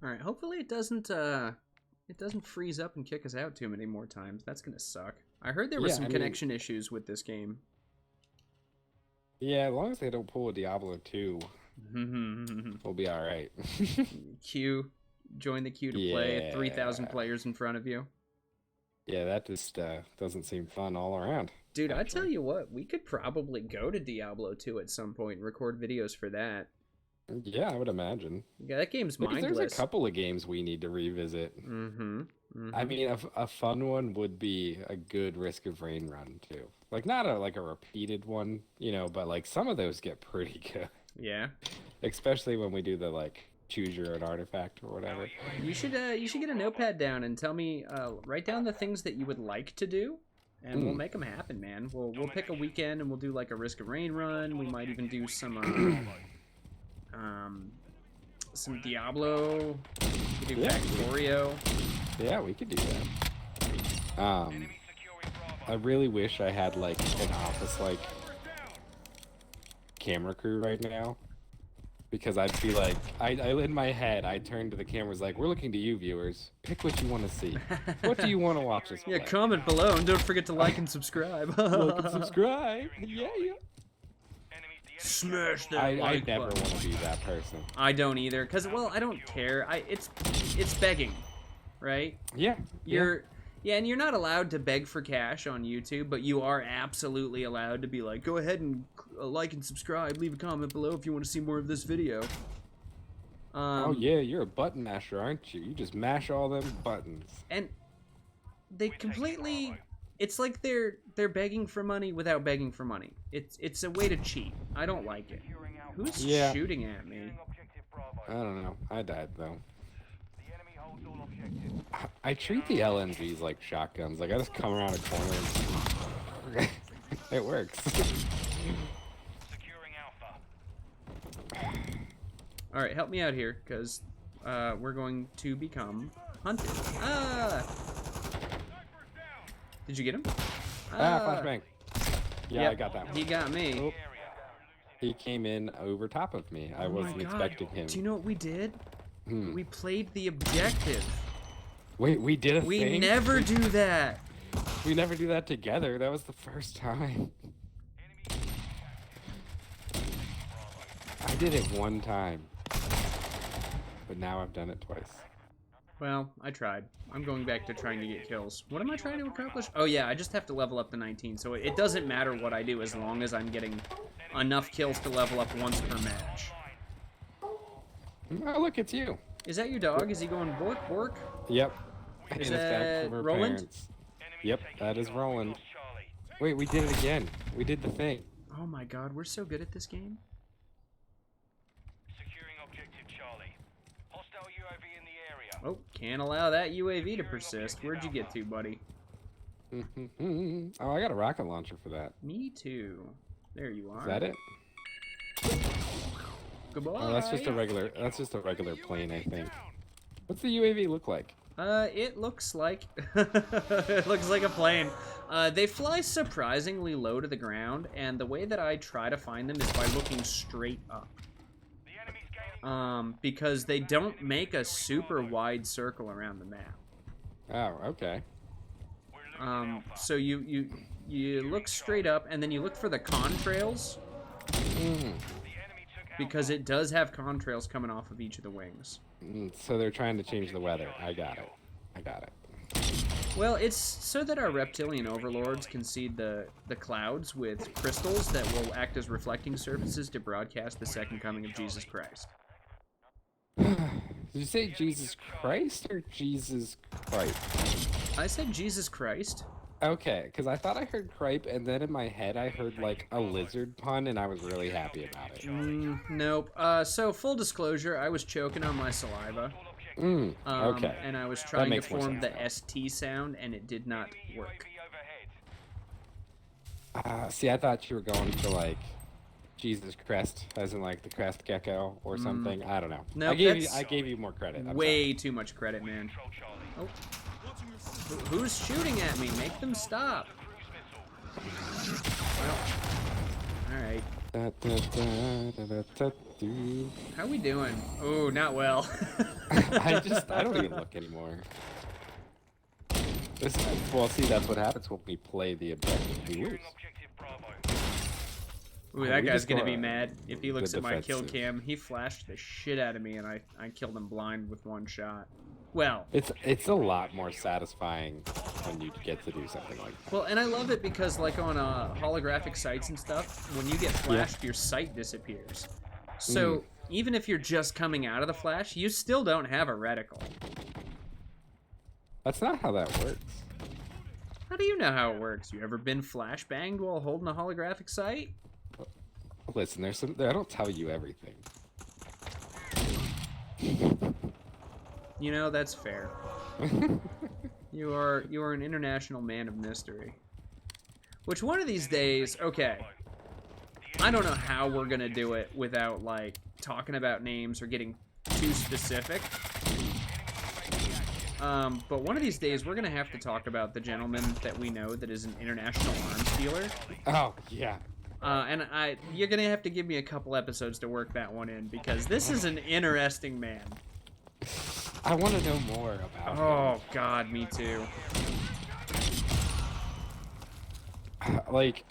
All right. Hopefully it doesn't freeze up and kick us out too many more times. That's gonna suck. I heard there were some connection issues with this game. Yeah, as long as they don't pull a Diablo 2, we'll be all right. Queue, join the queue to play. 3,000 players in front of you. Yeah, that just doesn't seem fun all around. Dude, I tell you what, we could probably go to Diablo 2 at some point and record videos for that. Yeah, I would imagine. Yeah, that game's mindless. There's a couple of games we need to revisit. I mean, a fun one would be a good Risk of Rain run too. Like not a repeated one, you know, but like some of those get pretty good. Yeah. Especially when we do the like choose your own artifact or whatever. You should get a notepad down and tell me write down the things that you would like to do, and we'll make them happen, man. We'll pick a weekend and we'll do like a Risk of Rain run. We might even do some Diablo. We could do Factorio. Yeah, we could do that. I really wish I had like an office like camera crew right now, because I'd be like, I in my head I turn to the cameras like, we're looking to you viewers. Pick what you want to see. What do you want to watch us play? Yeah, comment below and don't forget to like and subscribe. Like and subscribe. Yeah. Smash that I like never button. want to be that person. I don't either, cause well, I don't care. It's begging, right? Yeah. Yeah, and you're not allowed to beg for cash on YouTube, but you are absolutely allowed to be like, go ahead and like and subscribe, leave a comment below if you want to see more of this video. Oh yeah, you're a button masher, aren't you? You just mash all them buttons. And they completely, it's like they're begging for money without begging for money. It's a way to cheat. I don't like it. Who's shooting at me? I don't know. I died though. I treat the LMGs like shotguns. Like I just come around a corner and it works. All right, help me out here, because we're going to become hunted. Ah! Did you get him? Flashbang. Yeah, Yep, I got that one. He got me. Oh. He came in over top of me. I wasn't expecting him. Do you know what we did? We played the objective. Wait, we did a thing? We never do that. We never do that together. That was the first time. I did it one time. But now I've done it twice. Well, I tried. I'm going back to trying to get kills. What am I trying to accomplish? Oh yeah, I just have to level up to 19, so it doesn't matter what I do as long as I'm getting enough kills to level up once per match. Oh, look, it's you. Is that your dog? Is he going bork bork? Yep. Is that Roland? Parents. Yep, that is Roland. Wait, we did it again. We did the thing. Oh my god, we're so good at this game. Securing objective Charlie. Hostile UAV in the area. Oh, can't allow that UAV to persist. Where'd you get to, buddy? Oh, I got a rocket launcher for that. Me too. There you are. Is that it? Goodbye. Oh, that's just a regular plane, I think. What's the UAV look like? It looks like it looks like a plane. They fly surprisingly low to the ground, and the way that I try to find them is by looking straight up. Because they don't make a super wide circle around the map. Oh, okay. So you look straight up, and then you look for the contrails. Because it does have contrails coming off of each of the wings. So they're trying to change the weather. I got it. Well, it's so that our reptilian overlords can seed the clouds with crystals that will act as reflecting surfaces to broadcast the second coming of Jesus Christ. Did you say Jesus Christ or Jesus Christ? I said Jesus Christ. Okay, because I thought I heard cripe, and then in my head I heard like a lizard pun, and I was really happy about it. Nope. So full disclosure, I was choking on my saliva. Okay. And I was trying to form the ST sound, and it did not work. See, I thought you were going for like Jesus crest, as in like the crest gecko or something. I don't know. No, I gave you more credit. Way too much credit, man. Oh. Who's shooting at me? Make them stop. Well, alright. Da, da, da, da, da, da, do. How we doing? Oh, not well. I don't even look anymore. Well, see, that's what happens when we play the objective. We lose. Objective Bravo. Ooh, that We guy's just gonna go, be mad if he looks the at my kill defensive. cam. He flashed the shit out of me, and I killed him blind with one shot. Well, It's a lot more satisfying when you get to do something like that. well, and I love it because like on holographic sights and stuff, when you get flashed, your sight disappears. So even if you're just coming out of the flash, you still don't have a reticle. That's not how that works. How do you know how it works? You ever been flash banged while holding a holographic sight? Listen, I don't tell you everything. You know, that's fair. You are an international man of mystery. Which one of these days, okay. I don't know how we're gonna do it without like talking about names or getting too specific. But one of these days we're gonna have to talk about the gentleman that we know that is an international arms dealer. Oh, yeah. And you're gonna have to give me a couple episodes to work that one in because this is an interesting man. I want to know more about him. Oh God, me too. Like,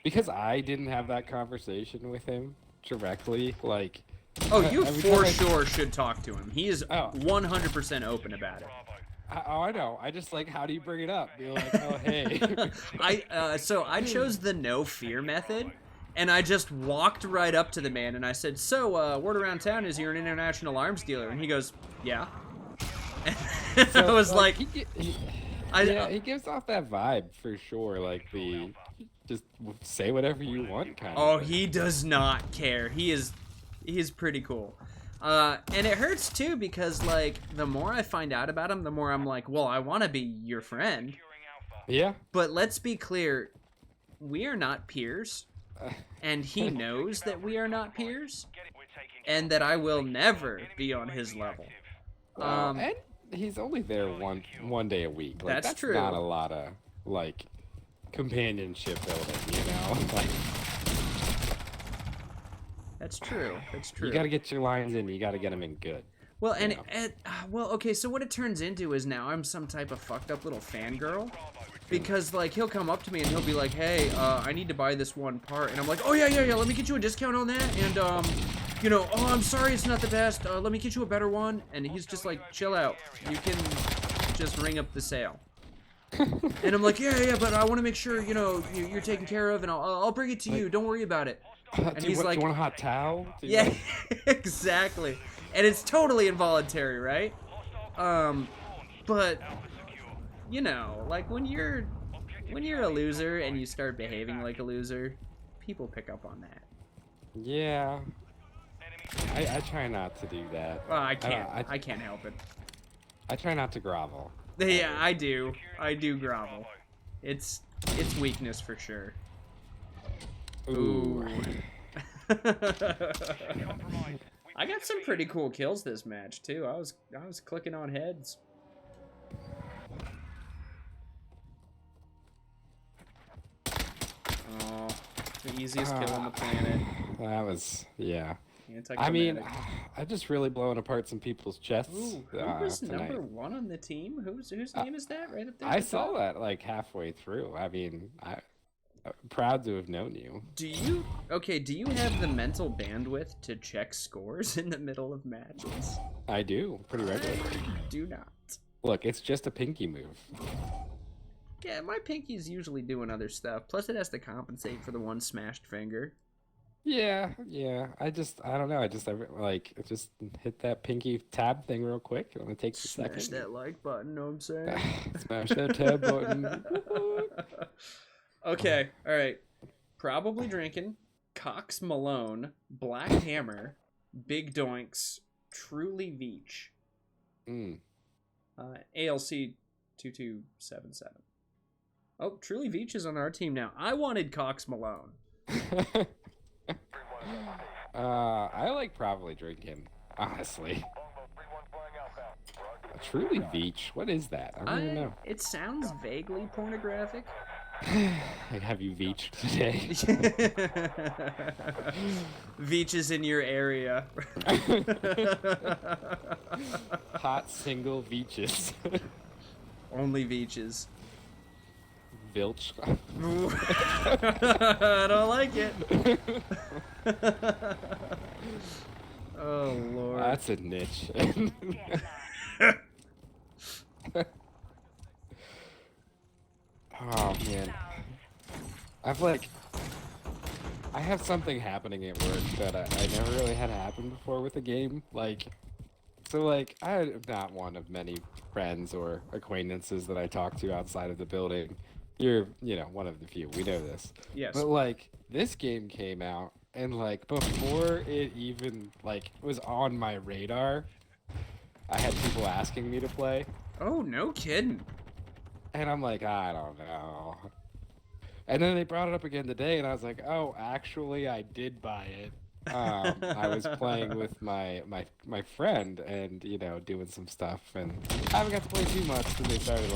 because I didn't have that conversation with him directly, like... Oh, you every for time sure should talk to him. He is Oh. 100% open about it. I know. I just, like, how do you bring it up? Be like, oh, hey. So I chose the no fear method, and I just walked right up to the man and I said, "So, word around town is you're an international arms dealer," and he goes, "Yeah." And I was like, he gives off that vibe for sure. Like just say whatever you want kind oh, of thing. he does not care. He is pretty cool. And it hurts too because like the more I find out about him, the more I'm like, well, I want to be your friend. Yeah. But let's be clear, we are not peers, and he knows that we are not peers, and that I will never be on his level. Well, and he's only there one day a week. Like, That's true. Not a lot of like companionship building, you know. Like, That's true. That's true. you got to get your lines in. You got to get them in good. Well, and Yeah. well, okay. So what it turns into is now I'm some type of fucked up little fangirl, because like he'll come up to me and he'll be like, "Hey, I need to buy this one part," and I'm like, "Oh yeah, let me get you a discount on that," and you know, "Oh, I'm sorry, it's not the best. Let me get you a better one," and he's just like, "Chill out. You can just ring up the sale." And I'm like, yeah, but I want to make sure you know you're taken care of, and I'll bring it to you. Don't worry about it. And do he's you like, want a hot towel? Do you yeah, want- exactly. And it's totally involuntary, right? But you know, like when you're a loser and you start behaving like a loser, people pick up on that. Yeah. I try not to do that. Well, I can't. I I can't help it. I try not to grovel. Yeah, I do. I do grovel. It's weakness for sure. Ooh. I got some pretty cool kills this match too. I was clicking on heads. Oh, the easiest kill on the planet. That was, yeah. I Anticlimactic. mean, I'm just really blowing apart some people's chests Ooh, who was tonight. number 1 on the team? Whose name is that right up there? I saw that like halfway through. I mean, I'm proud to have known you. Do you have the mental bandwidth to check scores in the middle of matches? I do, pretty regularly. I do not. Look, it's just a pinky move. Yeah, my pinky's usually doing other stuff. Plus, it has to compensate for the one smashed finger. Yeah. I don't know. I just hit that pinky tab thing real quick. It only takes a Smash second. that like button, know what I'm saying? Smash that tab button. Okay, alright. Probably drinking. Cox Malone, Black Hammer, Big Doinks, Truly Veach. ALC 2277. Oh, Truly Veach is on our team now. I wanted Cox Malone. I like probably drinking, honestly. Truly Veach, what is that? I don't even know. It sounds vaguely pornographic. Like, have you beached today? Veach is in your area. Hot single beaches. Only Veaches. Vilch. I don't like it. Oh, Lord. That's a niche. Oh, man. I have something happening at work that I never really had happen before with a game. I'm not one of many friends or acquaintances that I talk to outside of the building. You're, one of the few. We know this. Yes. But, this game came out, and, before it even, was on my radar, I had people asking me to play. Oh, no kidding. And I'm like, I don't know. And then they brought it up again today, and I was like, oh, actually, I did buy it. I was playing with my friend and, doing some stuff, and I haven't got to play too much because they started,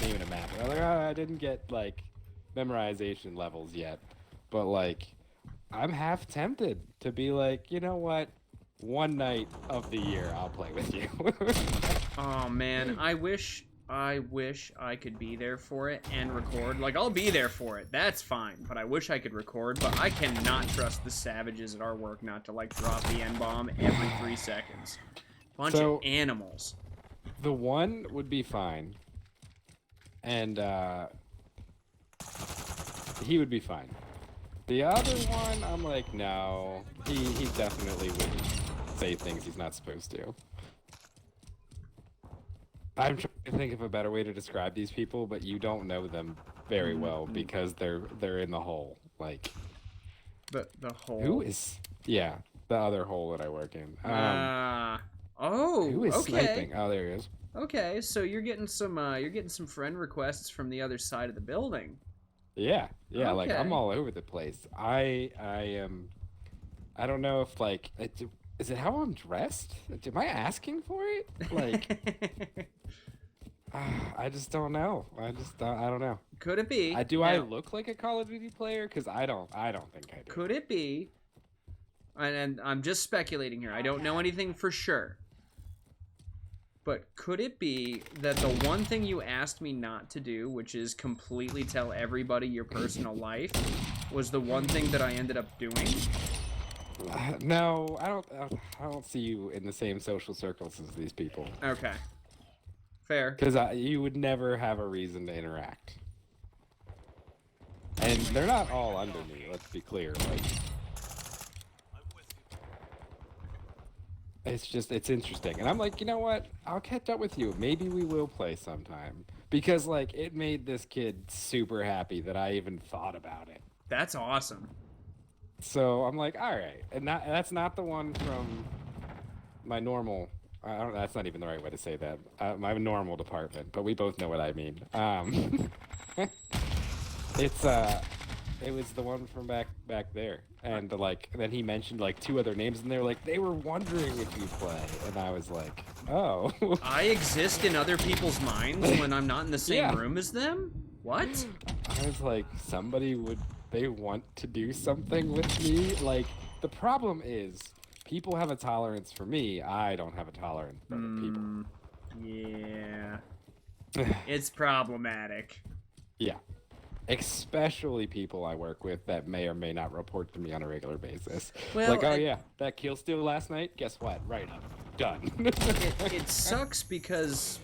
naming a map. And I was like, oh, I didn't get, memorization levels yet. But, I'm half tempted to be like, you know what? One night of the year, I'll play with you. Oh, man. I wish I could be there for it and record. I'll be there for it. That's fine. But I wish I could record. But I cannot trust the savages at our work not to, drop the N-bomb every 3 seconds. Bunch of animals. The one would be fine. And, he would be fine. The other one, I'm like, no. He definitely wouldn't say things he's not supposed to. I'm trying to think of a better way to describe these people, but you don't know them very well because they're in the hole. The hole. Who is? Yeah, the other hole that I work in. Who is okay. sniping? Oh, there he is. Okay, so you're getting some friend requests from the other side of the building. Yeah, Okay. I'm all over the place. I am. I don't know if is it how I'm dressed? Am I asking for it? I just don't know. I don't know. Could it be? I look like a Call of Duty player? Because I don't think I do. Could it be? And I'm just speculating here. I don't know anything for sure. But could it be that the one thing you asked me not to do, which is completely tell everybody your personal life, was the one thing that I ended up doing? No, I don't see you in the same social circles as these people. Okay. Fair. Because you would never have a reason to interact. And they're not all under me, let's be clear. It's interesting. And I'm like, you know what? I'll catch up with you. Maybe we will play sometime. Because, it made this kid super happy that I even thought about it. That's awesome. So I'm like, all right. And that's not the one from my normal... that's not even the right way to say that. My normal department, but we both know what I mean. It was the one from back there, and then he mentioned 2 other names, and they were wondering if you play, and I was like, oh. I exist in other people's minds when I'm not in the same room as them? What? I was like, they want to do something with me? The problem is, people have a tolerance for me. I don't have a tolerance for other people. Yeah. It's problematic. Yeah. Especially people I work with that may or may not report to me on a regular basis. Well, oh yeah, that kill steal last night? Guess what? Right up. Done. It sucks because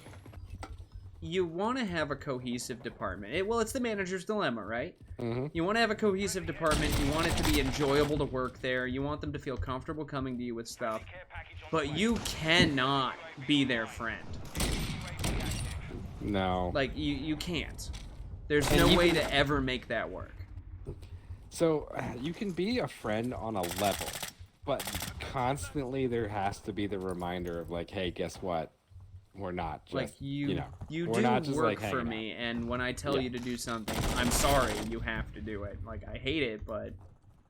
you want to have a cohesive department. It's the manager's dilemma, right? Mm-hmm. You want to have a cohesive department. You want it to be enjoyable to work there. You want them to feel comfortable coming to you with stuff. But you cannot be their friend. No. You can't. There's no way to ever make that work. So, you can be a friend on a level, but constantly there has to be the reminder of hey, guess what? We're not just, you do work for me, and when I tell you to do something, I'm sorry, you have to do it. I hate it, but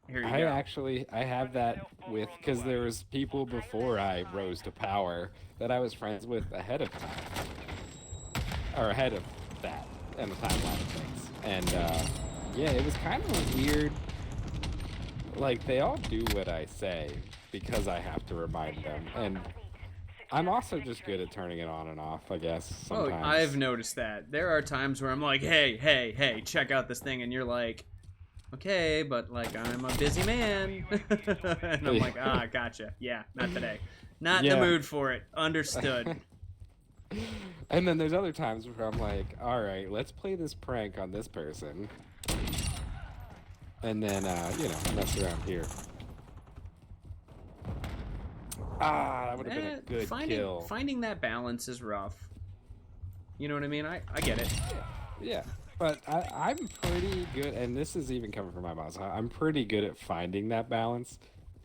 here you go. I have that because there was people before I rose to power that I was friends with ahead of time. Or ahead of that. and the timeline of things. And yeah, it was kind of weird. Like, they all do what I say because I have to remind them. And I'm also just good at turning it on and off, I guess, sometimes. Oh, I've noticed that. There are times where I'm like, hey, check out this thing, and you're like, okay, but, like, I'm a busy man. And I'm like, gotcha. Yeah, not today. Not in the mood for it. Understood. And then there's other times where I'm like, all right, let's play this prank on this person. And then, you know, mess around here. That would have been a good kill. Finding that balance is rough. You know what I mean? I get it. Yeah. But I'm pretty good, and this is even coming from my boss, I'm pretty good at finding that balance,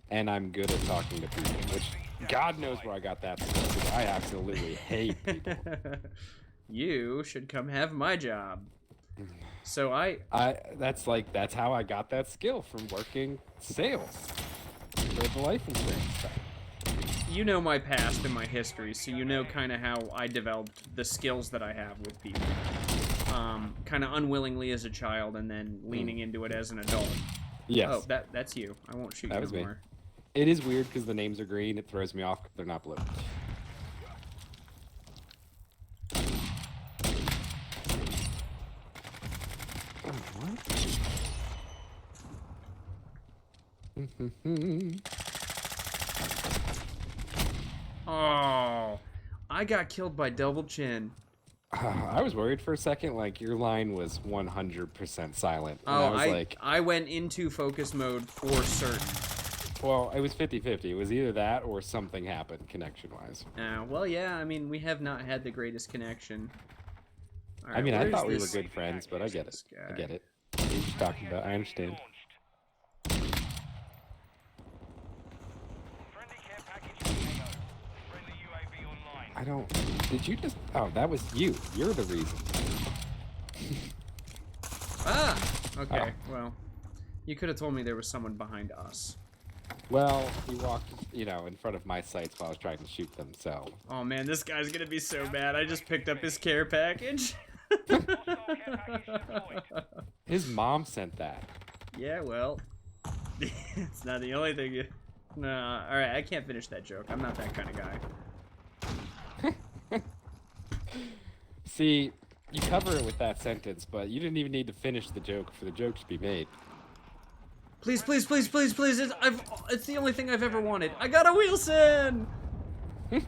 and I'm good at talking to people, which God knows where I got that skill, because I absolutely hate people. You should come have my job. So that's how I got that skill, from working sales for the life insurance stuff. You know my past and my history, so you know kind of how I developed the skills that I have with people. Kind of unwillingly as a child, and then leaning into it as an adult. Yes. Oh, that's you. I won't shoot you anymore. It is weird because the names are green. It throws me off because they're not blue. Oh, I got killed by double chin. I was worried for a second, like your line was 100% silent. And Oh, I was like, I went into focus mode for certain. well, it was 50-50. It was either that or something happened connection-wise. Well, yeah, I mean, we have not had the greatest connection. All right, I mean, I where's thought we were this- good friends, but I get it. this guy? I get it. What are you talking about? I understand. Friendly care package from AO. Friendly UAV online. I don't... Did you just... Oh, that was you. You're the reason. Ah! Okay, Oh. well, you could have told me there was someone behind us. Well, he walked, you know, in front of my sights while I was trying to shoot them, so... Oh man, this guy's gonna be so bad. I just picked up his care package. His mom sent that. Yeah, well, it's not the only thing you... No, alright, I can't finish that joke. I'm not that kind of guy. See, you cover it with that sentence, but you didn't even need to finish the joke for the joke to be made. Please, please, please, please, please. It's the only thing I've ever wanted. I got a Wilson! You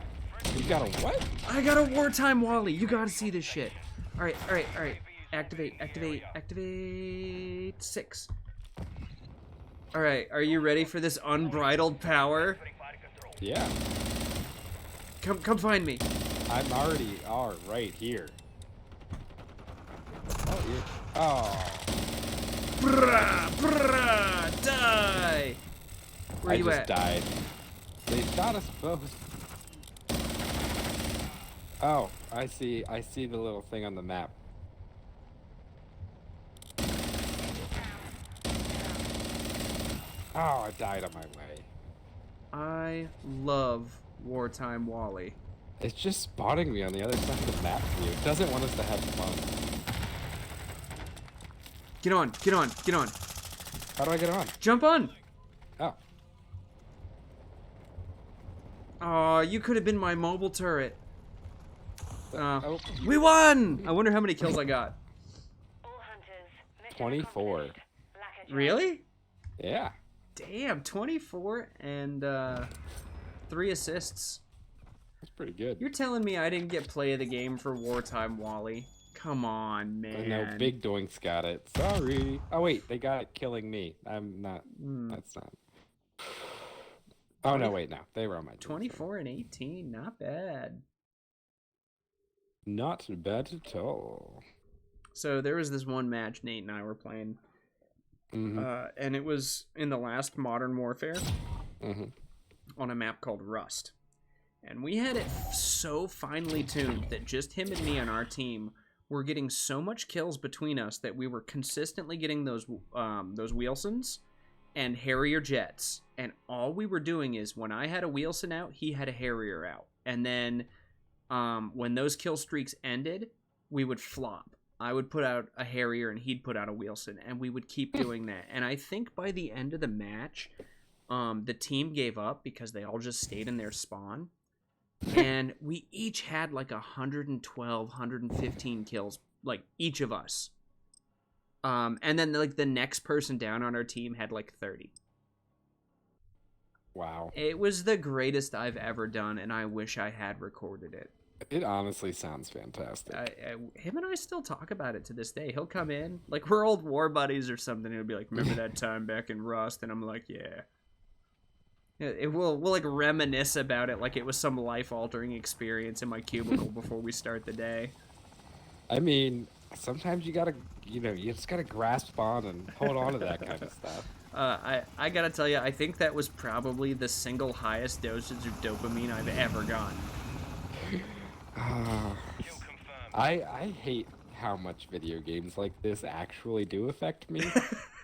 got a what? I got a wartime Wally. You gotta see this shit. Alright, alright, alright. Activate, activate, activate. 6. Alright, are you ready for this unbridled power? Yeah. Come find me. I'm already right here. Oh, you're... Oh. Brah, brah, die! Where you just at? died. They shot us both. Oh, I see the little thing on the map. Oh, I died on my way. I love wartime Wally. It's just spotting me on the other side of the map from you. It doesn't want us to have fun. Get on, get on, get on. How do I get on? Jump on! Oh. Aw, you could have been my mobile turret. Oh. We won! I wonder how many kills I got. 24. Really? Yeah. Damn, 24 and 3 assists. That's pretty good. You're telling me I didn't get play of the game for wartime Wally? Come on, man. No, Big Doinks got it. Sorry. Oh, wait, they got it killing me. I'm not. That's not. Oh, no, wait, no. They were on my team. 24 and 18, not bad. Not bad at all. So there was this one match Nate and I were playing. And it was in the last Modern Warfare on a map called Rust. And we had it so finely tuned that just him and me on our team were getting so much kills between us that we were consistently getting those Wheelsons and Harrier jets. And all we were doing is when I had a Wheelson out, he had a Harrier out. And then when those kill streaks ended, we would flop. I would put out a Harrier and he'd put out a Wilson, and we would keep doing that. And I think by the end of the match, the team gave up because they all just stayed in their spawn. And we each had like 112, 115 kills, like each of us. And then like the next person down on our team had like 30. Wow. It was the greatest I've ever done, and I wish I had recorded it. It honestly sounds fantastic. Him and I still talk about it to this day. He'll come in, like we're old war buddies or something. He'll be like, "Remember that time back in Rust?" And I'm like, "Yeah." We'll like reminisce about it like it was some life-altering experience in my cubicle before we start the day. I mean, sometimes you gotta, you just gotta grasp on and hold on to that kind of stuff. I gotta tell you, I think that was probably the single highest dosage of dopamine I've ever gotten. I hate how much video games like this actually do affect me.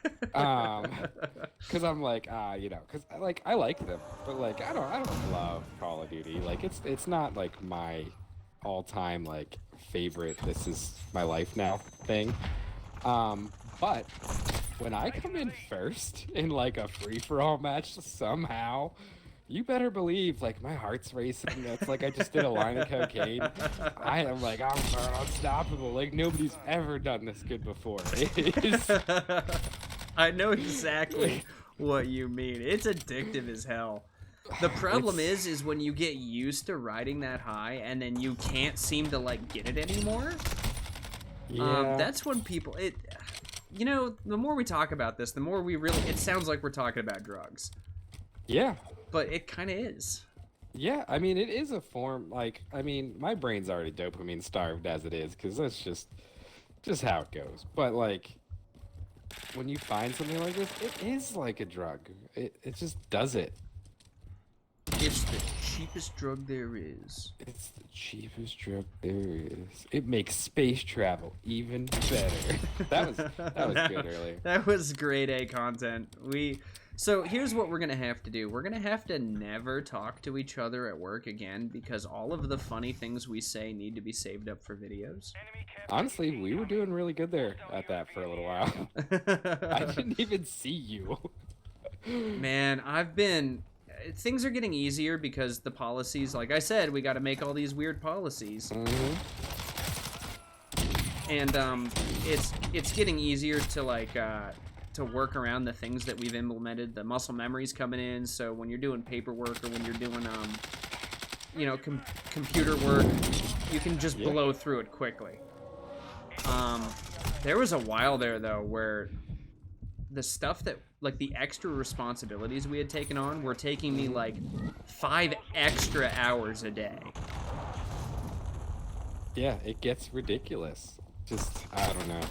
Because I'm like, because I like them, but like I don't love Call of Duty. Like it's not like my all-time like favorite. This is my life now thing. But when I come in first in like a free-for-all match somehow, you better believe, like, my heart's racing. It's like I just did a line of cocaine. I am like, I'm unstoppable. Like, nobody's ever done this good before. I know exactly what you mean. It's addictive as hell. The problem is when you get used to riding that high and then you can't seem to, like, get it anymore. Yeah. That's when people... You know, the more we talk about this, the more we really... It sounds like we're talking about drugs. Yeah. But it kind of is. Yeah, I mean, it is a form, like, I mean, my brain's already dopamine starved as it is, because that's just how it goes. But, like, when you find something like this, it is like a drug. It just does it. It's the cheapest drug there is. It's the cheapest drug there is. It makes space travel even better. that was good earlier. That was grade A content. So here's what we're going to have to do. We're going to have to never talk to each other at work again because all of the funny things we say need to be saved up for videos. Honestly, we were doing really good there at that for a little while. I didn't even see you. Man, things are getting easier because the policies, like I said, we got to make all these weird policies. Mm-hmm. And it's getting easier to like to work around the things that we've implemented. The muscle memory's coming in, so when you're doing paperwork or when you're doing computer work, you can just blow through it quickly. There was a while there though where the stuff that like the extra responsibilities we had taken on were taking me like 5 extra hours a day. Yeah, it gets ridiculous. Just, I don't know.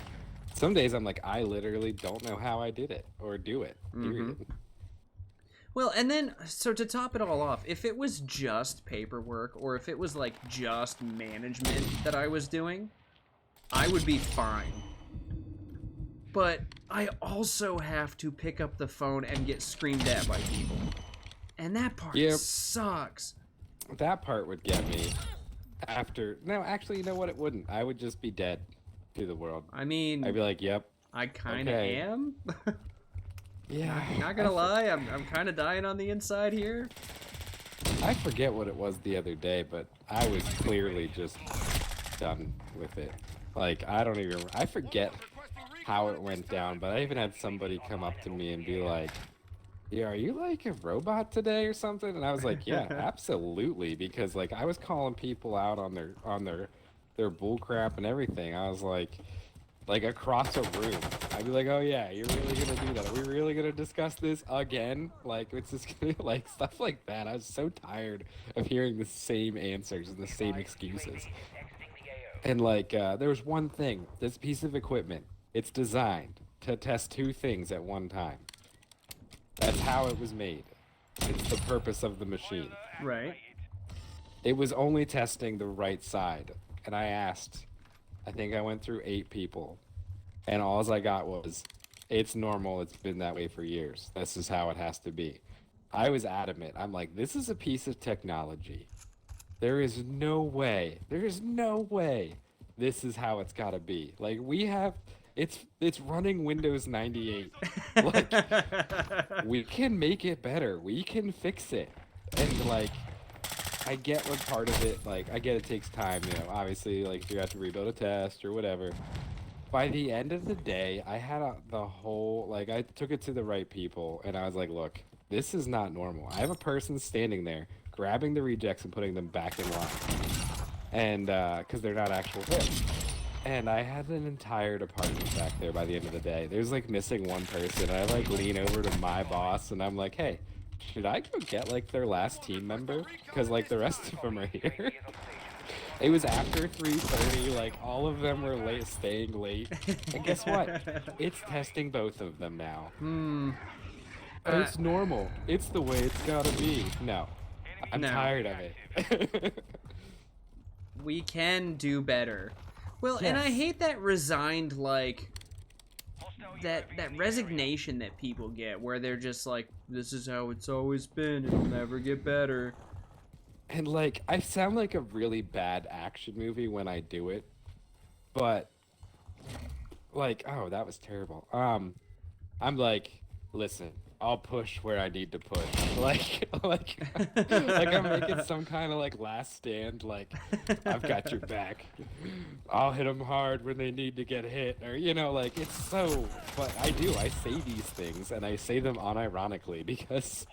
Some days I'm like, I literally don't know how I did it or do it. Period. Mm-hmm. Well, and then, so to top it all off, if it was just paperwork or if it was like just management that I was doing, I would be fine. But I also have to pick up the phone and get screamed at by people. And that part sucks. That part would get me after... No, actually, you know what? It wouldn't. I would just be dead to the world. I mean... I'd be like, yep. I kind of am. Yeah. Not gonna lie, I'm kind of dying on the inside here. I forget what it was the other day, but I was clearly just done with it. Like, I don't even... I forget how it went down, but I even had somebody come up to me and be like, yeah, are you like a robot today or something? And I was like, yeah, absolutely, because like I was calling people out on their bull crap and everything. I was like across a room. I'd be like, oh yeah, you're really gonna do that? Are we really gonna discuss this again? Like, it's just gonna, like stuff like that. I was so tired of hearing the same answers and the same excuses. And like, there was one thing. This piece of equipment, it's designed to test 2 things at one time. That's how it was made. It's the purpose of the machine. Right. It was only testing the right side. And I asked, I think I went through 8 people. And all I got was, it's normal. It's been that way for years. This is how it has to be. I was adamant. I'm like, this is a piece of technology. There is no way this is how it's gotta be. Like we have, it's running Windows 98. Like we can make it better. We can fix it. And like I get what part of it, like I get it takes time, you know. Obviously, like if you have to rebuild a test or whatever. By the end of the day, I had the whole, like I took it to the right people and I was like, look, this is not normal. I have a person standing there grabbing the rejects and putting them back in line. And because they're not actual hits. And I had an entire department back there by the end of the day. There's like missing one person. I like lean over to my boss and I'm like, hey, should I go get like their last team member? Because like the rest of them are here. It was after 3:30, like all of them were late, staying late. And guess what? It's testing both of them now. It's normal. It's the way it's gotta be. No. I'm tired of it. We can do better. Well, and I Yes. hate that resigned, like, that resignation that people get, where they're just like, this is how it's always been, it'll never get better. And like, I sound like a really bad action movie when I do it, but like, oh, that was terrible. I'm like, listen, I'll push where I need to push. Like I'm making some kind of like last stand. Like, I've got your back. I'll hit them hard when they need to get hit, or you know, like it's so. But I do. I say these things, and I say them unironically because.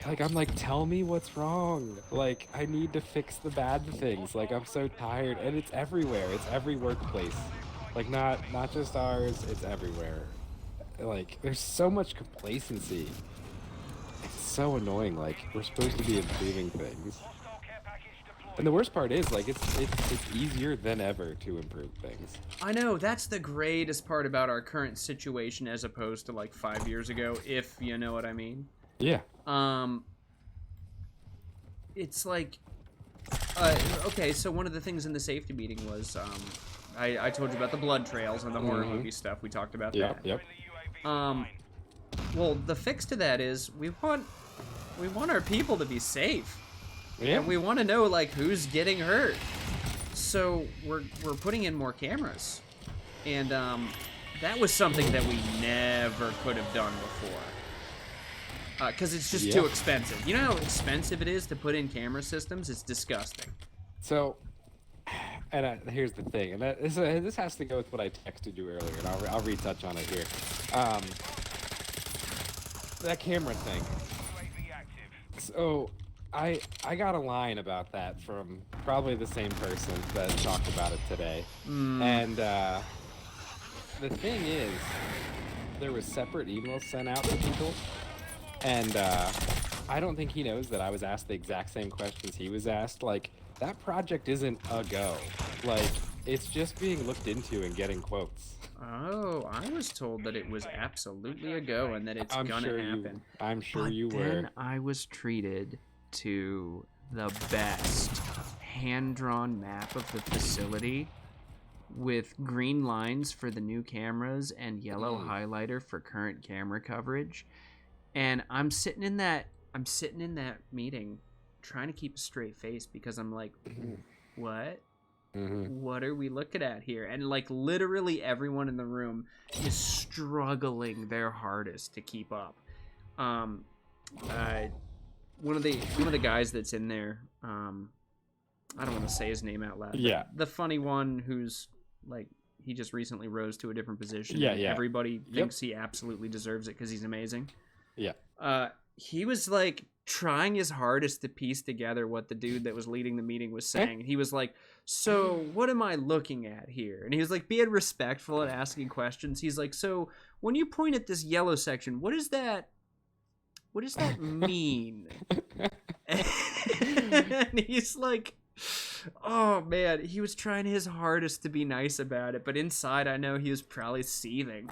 Like, I'm like, tell me what's wrong. Like, I need to fix the bad things. Like, I'm so tired. And it's everywhere. It's every workplace. Like, not just ours. It's everywhere. Like, there's so much complacency. It's so annoying. Like, we're supposed to be improving things. And the worst part is, like, it's easier than ever to improve things. I know, that's the greatest part about our current situation as opposed to, like, 5 years ago, if you know what I mean. Yeah. It's like, okay, so one of the things in the safety meeting was, I told you about the blood trails and the horror movie stuff. We talked about that. Yep. Well, the fix to that is we want our people to be safe. Yeah. And we want to know, like, who's getting hurt. So we're putting in more cameras. And, that was something that we never could have done before. Because it's just too expensive. You know how expensive it is to put in camera systems? It's disgusting. So, and here's the thing, and this has to go with what I texted you earlier, and I'll retouch on it here. That camera thing. So, I got a line about that from probably the same person that talked about it today. And the thing is, there was separate emails sent out to people. And I don't think he knows that I was asked the exact same questions he was asked. Like, that project isn't a go. Like, it's just being looked into and getting quotes. Oh, I was told that it was absolutely a go and that it's gonna happen. I'm sure But you were. then I was treated to the best hand-drawn map of the facility with green lines for the new cameras and yellow highlighter for current camera coverage. And I'm sitting in that meeting trying to keep a straight face because I'm like, what? What are we looking at here? And like literally everyone in the room is struggling their hardest to keep up. One of the guys that's in there, I don't want to say his name out loud. Yeah. The funny one who's like, he just recently rose to a different position. Yeah, and yeah. Everybody thinks he absolutely deserves it because he's amazing. Yeah. He was like trying his hardest to piece together what the dude that was leading the meeting was saying. He was like, so what am I looking at here? And he was like being respectful and asking questions. He's like, so when you point at this yellow section, what does that mean? And he's like, oh man, he was trying his hardest to be nice about it, but inside I know he was probably seething.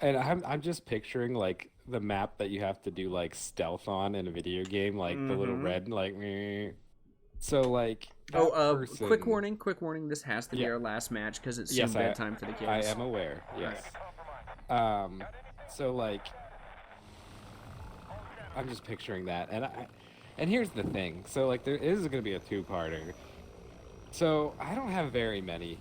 And I'm just picturing like the map that you have to do like stealth on in a video game, like the little red, like meh. So like person... quick warning, this has to be our last match because it's soon bedtime for the kids. I am aware, yes. So like I'm just picturing that, and here's the thing. So like there is going to be a two-parter. So I don't have very many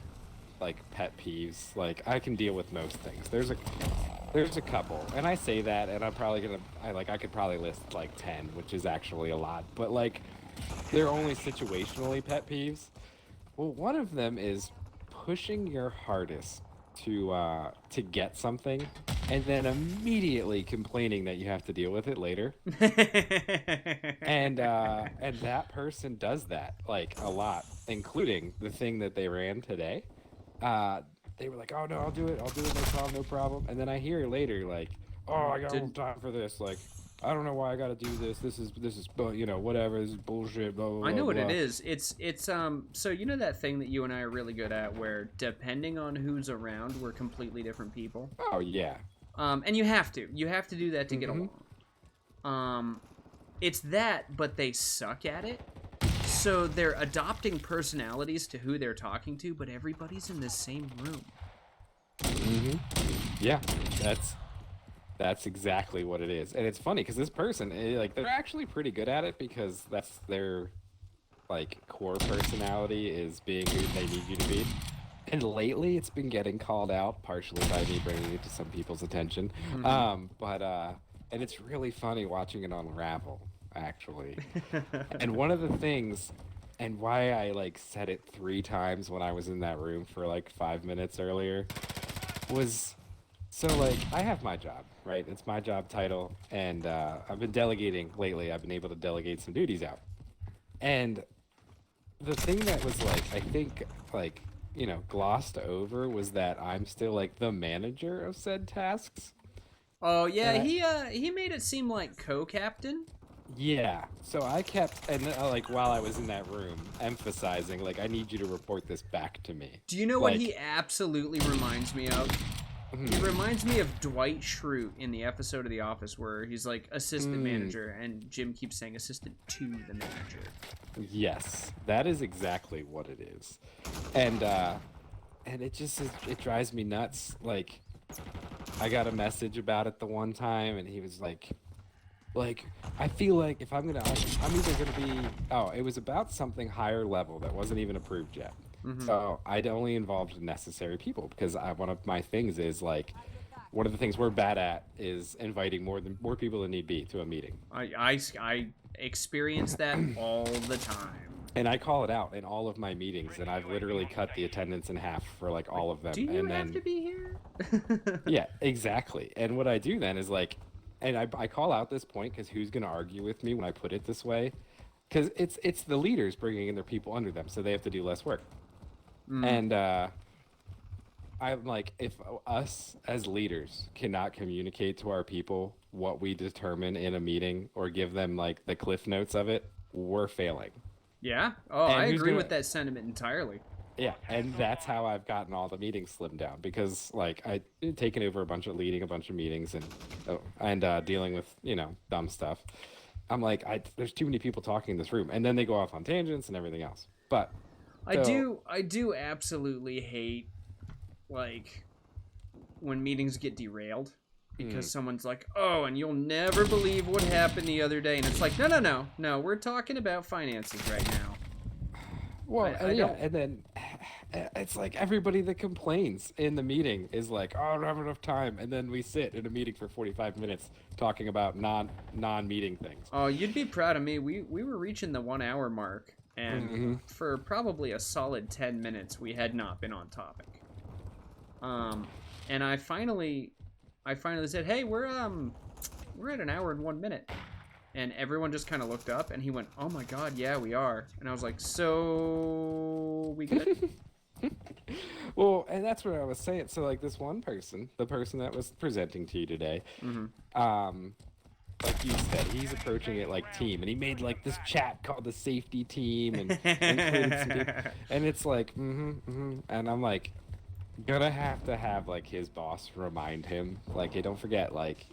like pet peeves. Like I can deal with most things. There's a couple, and I say that, and I'm probably gonna I could probably list like 10, which is actually a lot. But like they're only situationally pet peeves. Well, one of them is pushing your hardest to get something, and then immediately complaining that you have to deal with it later. And that person does that like a lot, including the thing that they ran today. They were like, "Oh no, I'll do it, no problem, no problem." And then I hear later like, "Oh, I got no time for this. Like, I don't know why I got to do this. This is, you know, whatever. This is bullshit." Blah blah. I know blah, what blah. it is. It's so you know that thing that you and I are really good at, where depending on who's around, we're completely different people. Oh yeah. And you have to do that to get along. It's that, but they suck at it. So they're adopting personalities to who they're talking to, but everybody's in the same room. Yeah, that's exactly what it is. And it's funny because this person, like, they're actually pretty good at it because that's their like core personality, is being who they need you to be. And lately, it's been getting called out, partially by me bringing it to some people's attention. And it's really funny watching it unravel, actually. And one of the things, and why I like said it 3 times when I was in that room for like 5 minutes earlier, was so like I have my job, right? It's my job title, and I've been delegating lately. I've been able to delegate some duties out, and the thing that was like I think like, you know, glossed over was that I'm still like the manager of said tasks. Oh yeah, And he made it seem like co-captain. Yeah, so I kept, and like while I was in that room, emphasizing like I need you to report this back to me. Do you know what he absolutely reminds me of? He reminds me of Dwight Schrute in the episode of The Office where he's like assistant manager, and Jim keeps saying assistant to the manager. Yes, that is exactly what it is, and it just it drives me nuts. Like, I got a message about it the one time, and he was like, I feel like if I'm either gonna be, oh, it was about something higher level that wasn't even approved yet. So I'd only involved necessary people because one of my things is like, one of the things we're bad at is inviting more people than need be to a meeting. I experience that all the time. And I call it out in all of my meetings, and I've literally cut the attendance in half for like all of them. Do you have to be here? Yeah, exactly. And what I do then is like, and I call out this point because who's going to argue with me when I put it this way? Because it's the leaders bringing in their people under them, so they have to do less work. And I'm like, if us as leaders cannot communicate to our people what we determine in a meeting or give them like the cliff notes of it, we're failing. Yeah. Oh, And I who's agree gonna- with that sentiment entirely. Yeah, and that's how I've gotten all the meetings slimmed down, because like I've taken over leading a bunch of meetings and dealing with, you know, dumb stuff. I'm like, there's too many people talking in this room, and then they go off on tangents and everything else. But I do absolutely hate like when meetings get derailed because someone's like, "Oh, and you'll never believe what happened the other day," and it's like, no, we're talking about finances right now. well, and then it's like everybody that complains in the meeting is like, "Oh, I don't have enough time," and then we sit in a meeting for 45 minutes talking about non-meeting things. Oh, you'd be proud of me. We were reaching the 1 hour mark, and for probably a solid 10 minutes, we had not been on topic. And I finally said, "Hey, we're at an hour and 1 minute," and everyone just kind of looked up, and he went, "Oh my God, yeah, we are," and I was like, "So we good?" Well, and that's what I was saying. So like this one person, the person that was presenting to you today, like you said, he's approaching it like team, and he made like this chat called the safety team, and included some people, and it's like, and I'm like, gonna have to have like his boss remind him, like, hey, don't forget, like,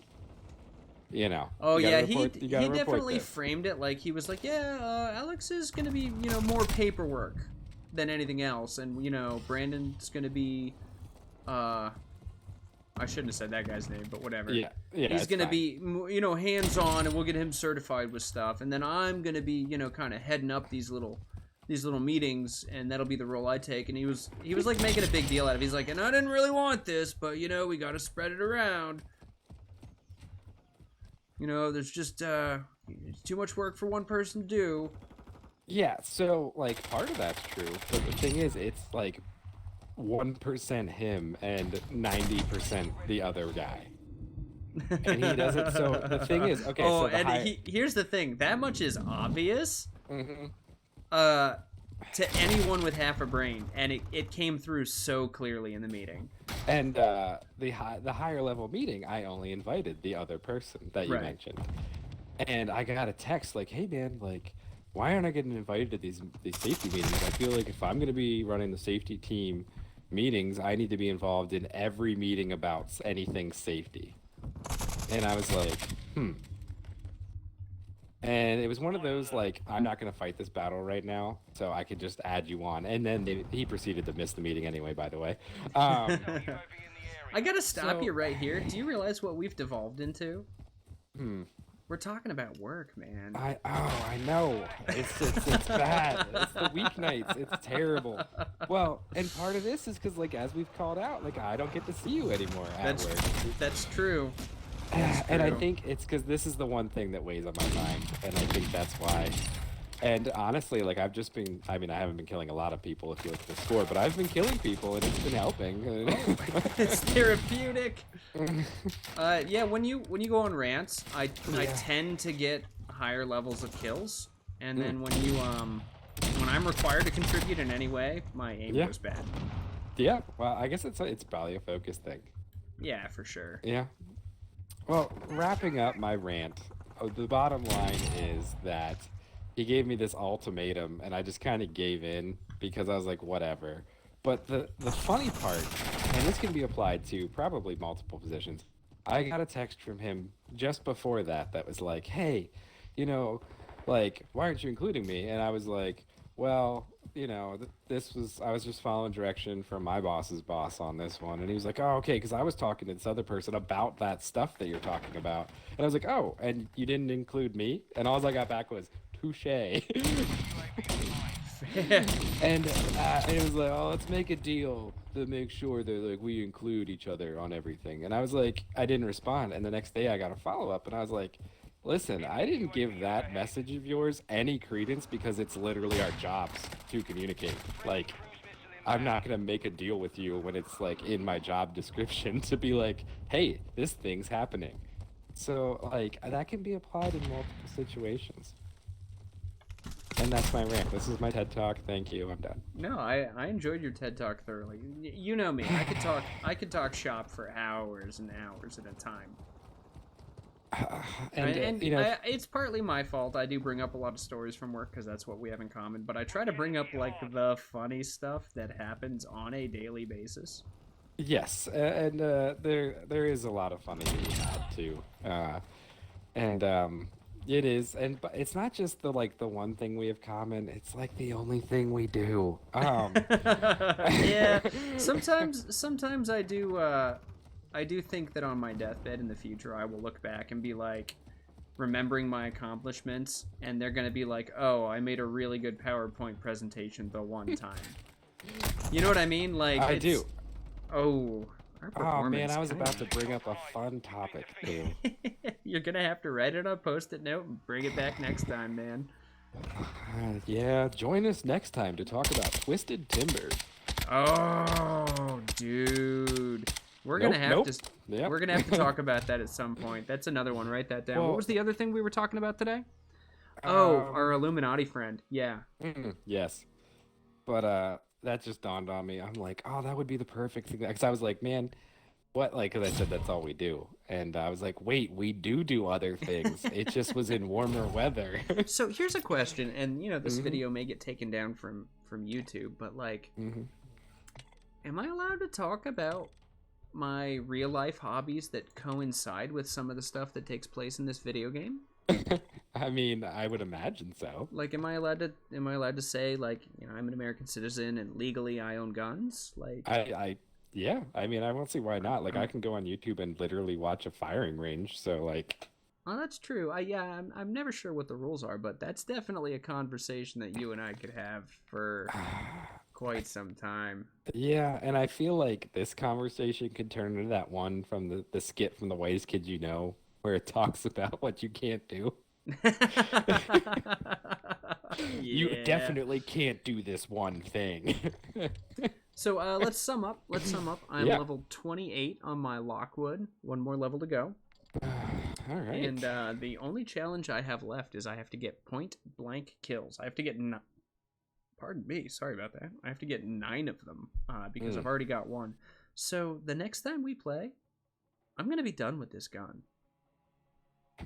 you know. Oh yeah, he you gotta report definitely this. framed it like he was like, "Yeah, Alex is gonna be, you know, more paperwork than anything else, and you know, Brandon's gonna be, I shouldn't have said that guy's name, but whatever. Yeah, he's gonna be, you know, hands-on, and we'll get him certified with stuff, and then I'm gonna be, you know, kind of heading up these little these little meetings, and that'll be the role I take. And he was like making a big deal out of it. He's like, and I didn't really want this, but you know, we got to spread it around. You know, there's just it's too much work for one person to do. Yeah, so like part of that's true, but the thing is, it's like 1% him and 90% the other guy. And he doesn't. So the thing is, okay. Oh, so and here's the thing. That much is obvious. Mm-hmm. To anyone with half a brain, and it came through so clearly in the meeting. And the higher level meeting, I only invited the other person that you mentioned, and I got a text like, "Hey man, like, why aren't I getting invited to these safety meetings? I feel like if I'm going to be running the safety team meetings, I need to be involved in every meeting about anything safety." And I was like, And it was one of those, like, I'm not going to fight this battle right now, so I could just add you on. And then he proceeded to miss the meeting anyway, by the way. I got to stop you right here. Do you realize what we've devolved into? We're talking about work, man. I know. It's bad. It's the weeknights. It's terrible. Well, and part of this is because, like, as we've called out, like, I don't get to see you anymore at work. That's true. And I think it's because this is the one thing that weighs on my mind, and I think that's why. And honestly, like, I've just been, I mean, I haven't been killing a lot of people if you look at the score, but I've been killing people, and it's been helping. It's therapeutic. Yeah, when you go on rants, I tend to get higher levels of kills, and then when I'm required to contribute in any way, my aim goes bad. Yeah, well, I guess it's probably a focus thing. Yeah, for sure. Yeah. Well, wrapping up my rant, the bottom line is that he gave me this ultimatum, and I just kind of gave in because I was like, whatever. But the funny part, and this can be applied to probably multiple positions, I got a text from him just before that was like, hey, you know, like, why aren't you including me? And I was like, well, you know, I was just following direction from my boss's boss on this one. And he was like, oh, okay, because I was talking to this other person about that stuff that you're talking about. And I was like, oh, and you didn't include me? And all I got back was, touche. And it was like, oh, let's make a deal to make sure that, like, we include each other on everything. And I was like, I didn't respond. And the next day I got a follow-up, and I was like, listen, I didn't give that message of yours any credence because it's literally our jobs to communicate. Like, I'm not going to make a deal with you when it's, like, in my job description to be like, hey, this thing's happening. So, like, that can be applied in multiple situations. And that's my rant. This is my TED Talk. Thank you. I'm done. No, I enjoyed your TED Talk thoroughly. You know me. I could talk shop for hours and hours at a time. And you know, it's partly my fault. I do bring up a lot of stories from work because that's what we have in common. But I try to bring up, like, the funny stuff that happens on a daily basis. Yes, and there is a lot of funny to be had too, it is, but it's not just the one thing we have common. It's like the only thing we do. Yeah, sometimes I do think that on my deathbed in the future, I will look back and be like, remembering my accomplishments, and they're gonna be like, oh, I made a really good PowerPoint presentation the one time. You know what I mean? Like, I do. Oh, oh man, I was about to bring up a fun topic too. You're gonna have to write it on a Post-it note and bring it back next time, man. Yeah, join us next time to talk about Twisted Timber. Oh, dude. We're gonna have to talk about that at some point. That's another one. Write that down. Well, what was the other thing we were talking about today? Oh, our Illuminati friend. Yeah. Yes. But that just dawned on me. I'm like, oh, that would be the perfect thing. Because I was like, man, what? Like, because I said that's all we do, and I was like, wait, we do other things. It just was in warmer weather. So here's a question, and you know, this video may get taken down from YouTube, but like, am I allowed to talk about my real life hobbies that coincide with some of the stuff that takes place in this video game? I mean, I would imagine so. Like, am I allowed to say, like, you know, I'm an American citizen and legally I own guns? Like, yeah. I mean, I won't see why not. Like, I can go on YouTube and literally watch a firing range. So, like, Oh, that's true. I'm never sure what the rules are, but that's definitely a conversation that you and I could have for quite some time. Yeah, and I feel like this conversation could turn into that one from the skit from The Whitest Kid You Know, where it talks about what you can't do. You Yeah. definitely can't do this one thing. So let's sum up. I'm Yeah. level 28 on my Lockwood. One more level to go. All right. And the only challenge I have left is I have to get point blank kills. I have to get pardon me, sorry about that. I have to get 9 of them because I've already got 1. So the next time we play, I'm gonna be done with this gun.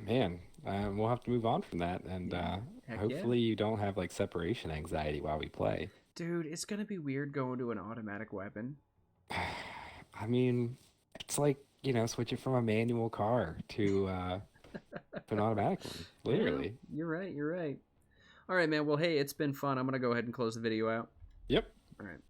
Man, we'll have to move on from that, and hopefully you don't have like separation anxiety while we play. Dude, it's gonna be weird going to an automatic weapon. I mean, it's like, switching from a manual car to an automatic one, literally. Yeah, you're right. All right, man. Well, hey, it's been fun. I'm gonna go ahead and close the video out. Yep. All right.